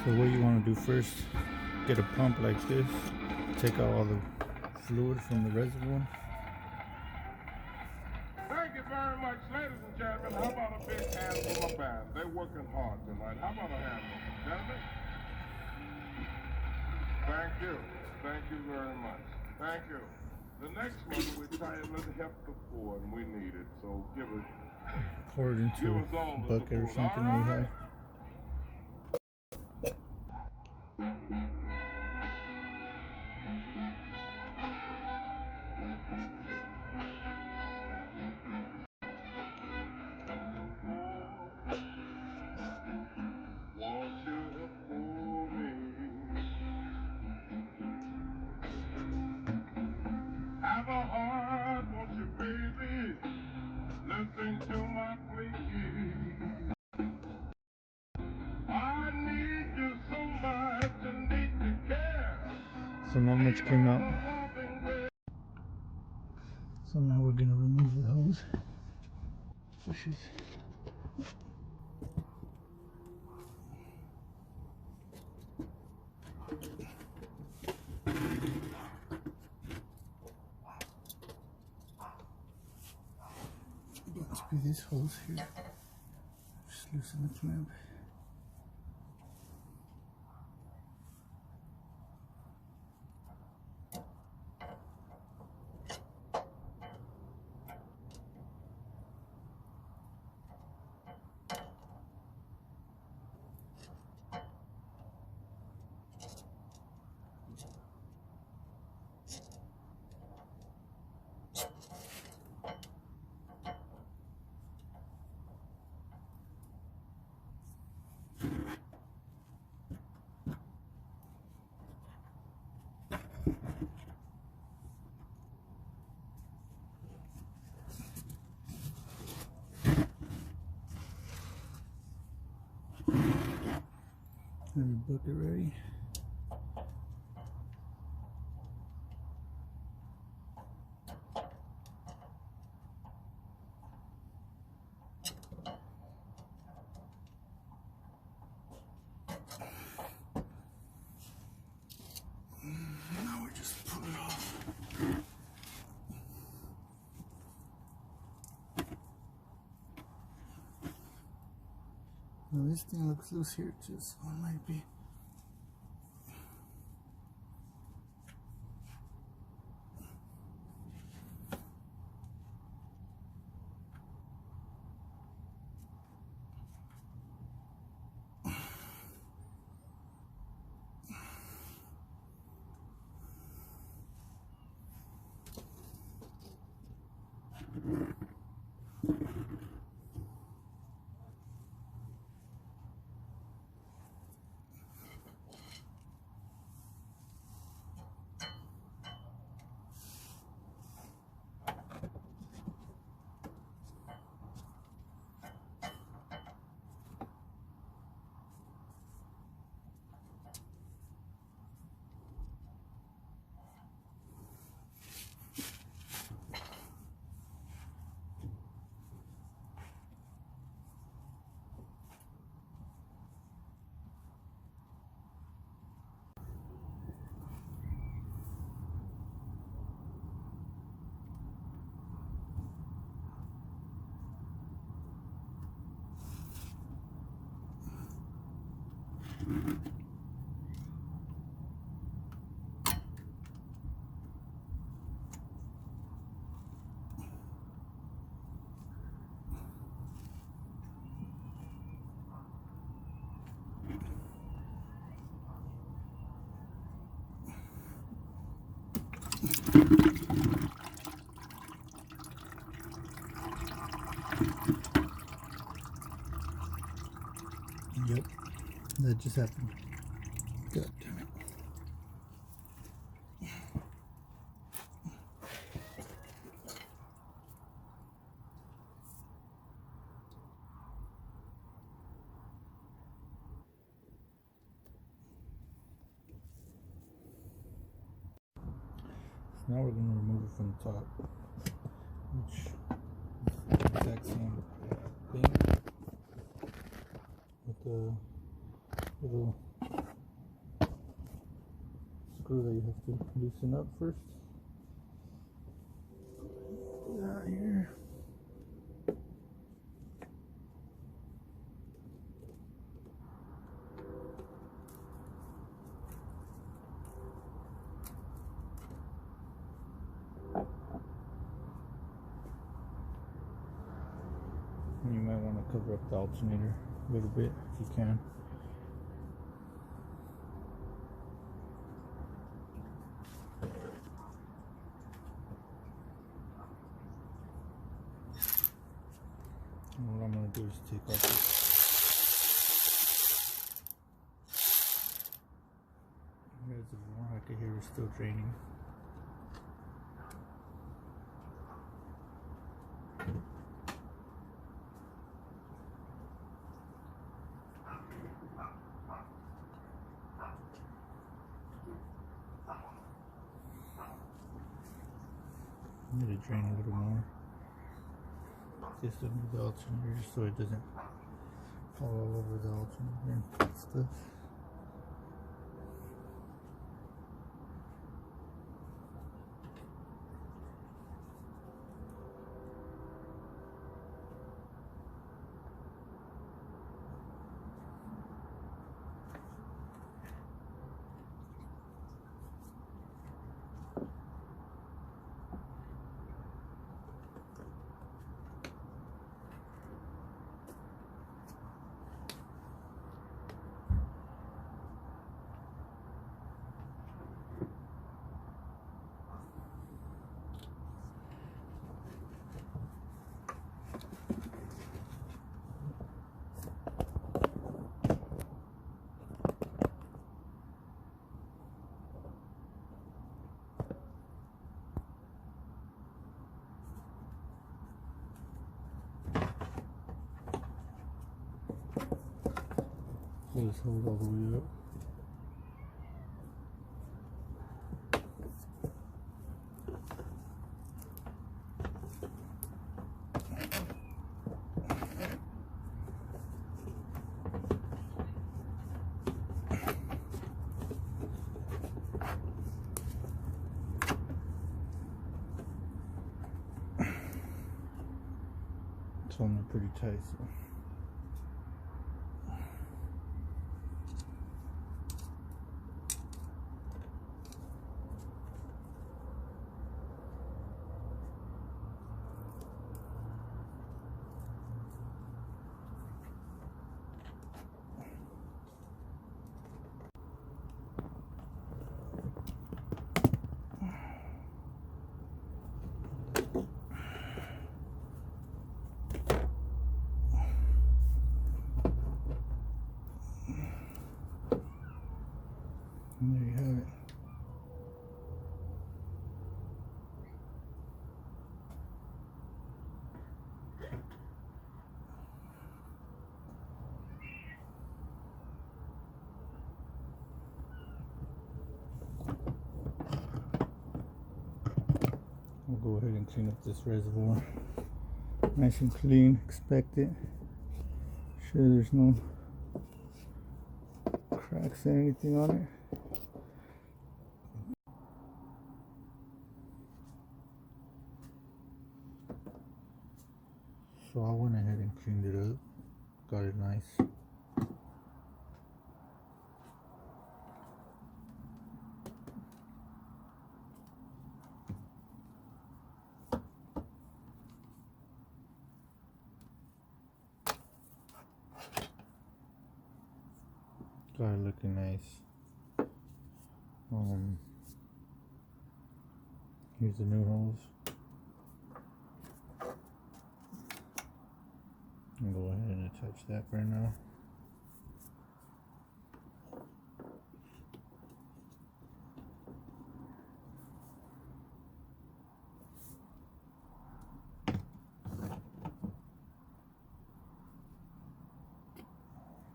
So what you want to do first, get a pump like this, take out all the fluid from the reservoir. Thank you very much, ladies and gentlemen. How about a big hand for my band? They're working hard tonight. How about a hand for them, gentlemen? Thank you. Thank you very much. Thank you. The next one, we're trying to help the poor, and we need it. So give it. Pour it into a bucket or something you have. Have a heart, won't you, baby? Listen to my plea. I need you so much and need to care. So not much came out. So now we're gonna remove the hose. Bushes. Must be this hose here. Just loosen the clamp. Have your bucket ready. Now we just pull it off. Now this thing looks loose here too, so it might be. Yep, that just happened. God damn it. So now we're going to remove it from the top, which is the exact same thing with the little screw that you have to loosen up first. Get out here. You might want to cover up the alternator a little bit if you can. And what I'm going to do is take off this reservoir. I can hear it's still draining. Let it drain a little more. Just under the alternator so it doesn't fall all over the alternator and stuff. Pull this hose all the way up. It's only pretty tight, so. And there you have it. I'll go ahead and clean up this reservoir. Nice and clean, expect it. Sure there's no cracks or anything on it. So I went ahead and cleaned it up, got it nice. Got it looking nice. Here's the new hose. I'll go ahead and attach that right now.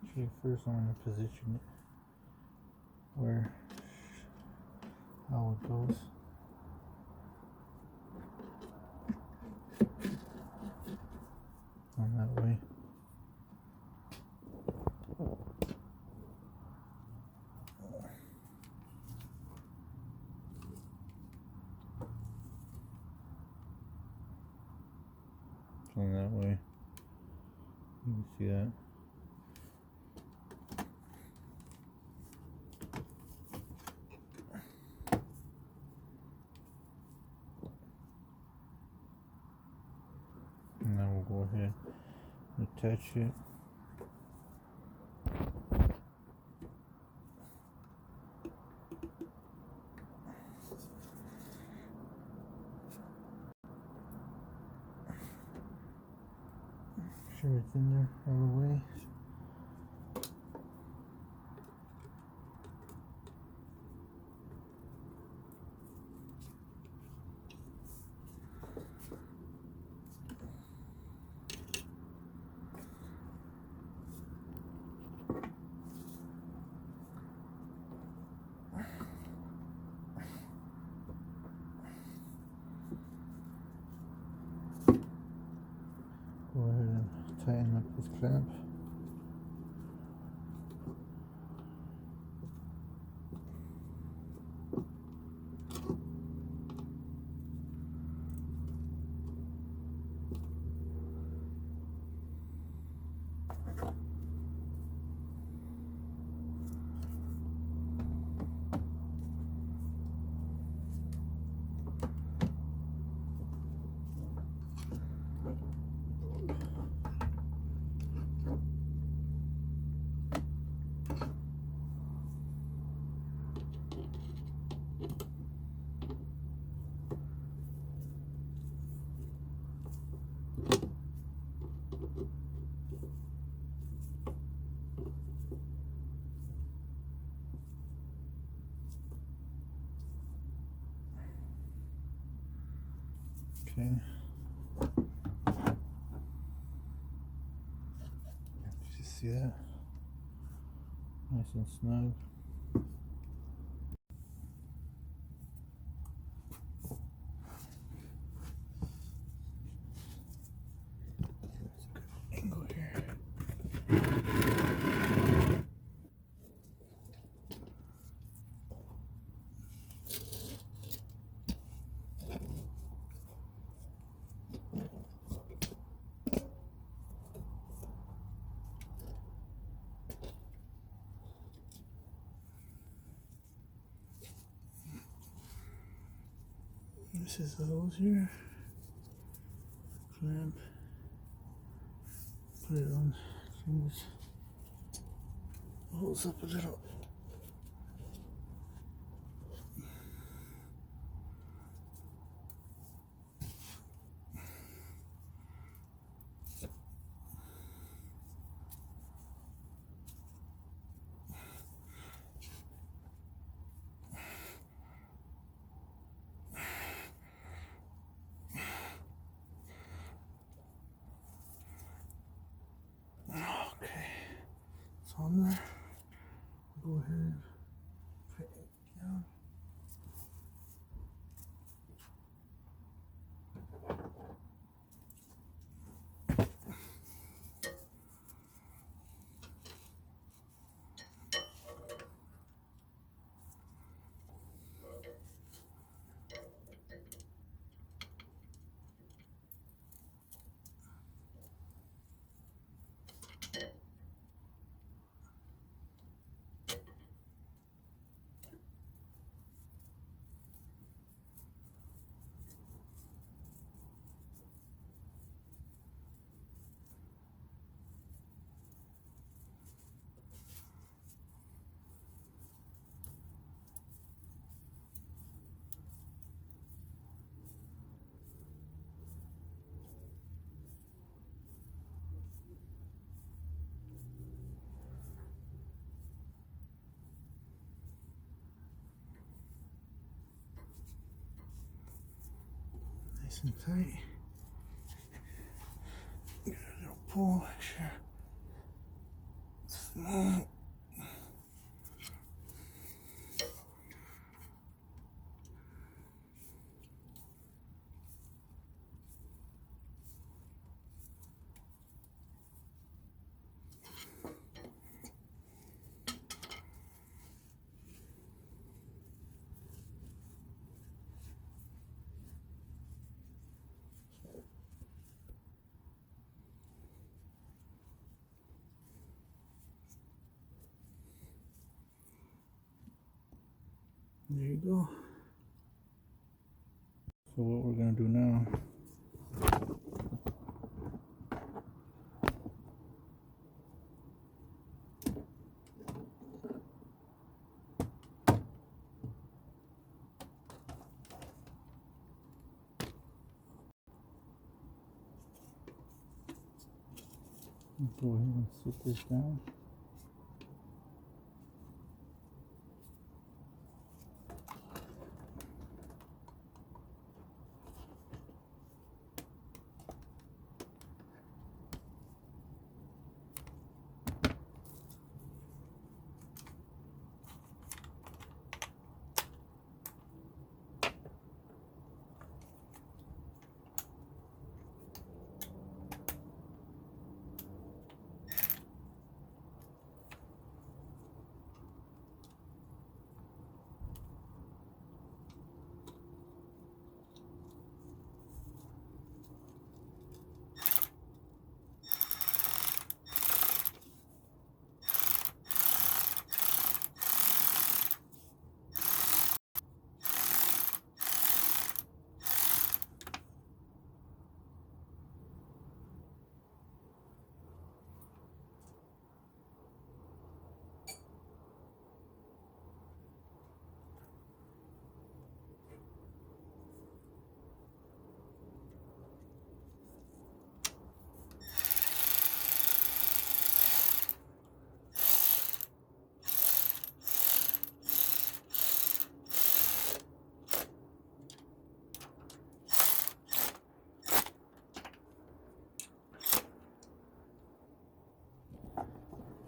Actually, first I'm going to position it where, how it goes. On that way. way. You can see that. And now we'll go ahead and attach it. Make sure it's in there all the way. Go ahead and tighten up this clamp. Okay. You see that? Nice and snug. That's a good angle here. This is the hose here. Clamp. Put it on. Clean this hose up a little. Okay, it's on there. Go ahead and put it down. Nice and tight. Give it a little pull, make sure it's small. There you go. So what we're gonna do now, go ahead and sit this down.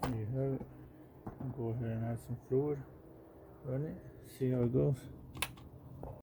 There you have it. Go ahead and add some fluid, run it, see how it goes.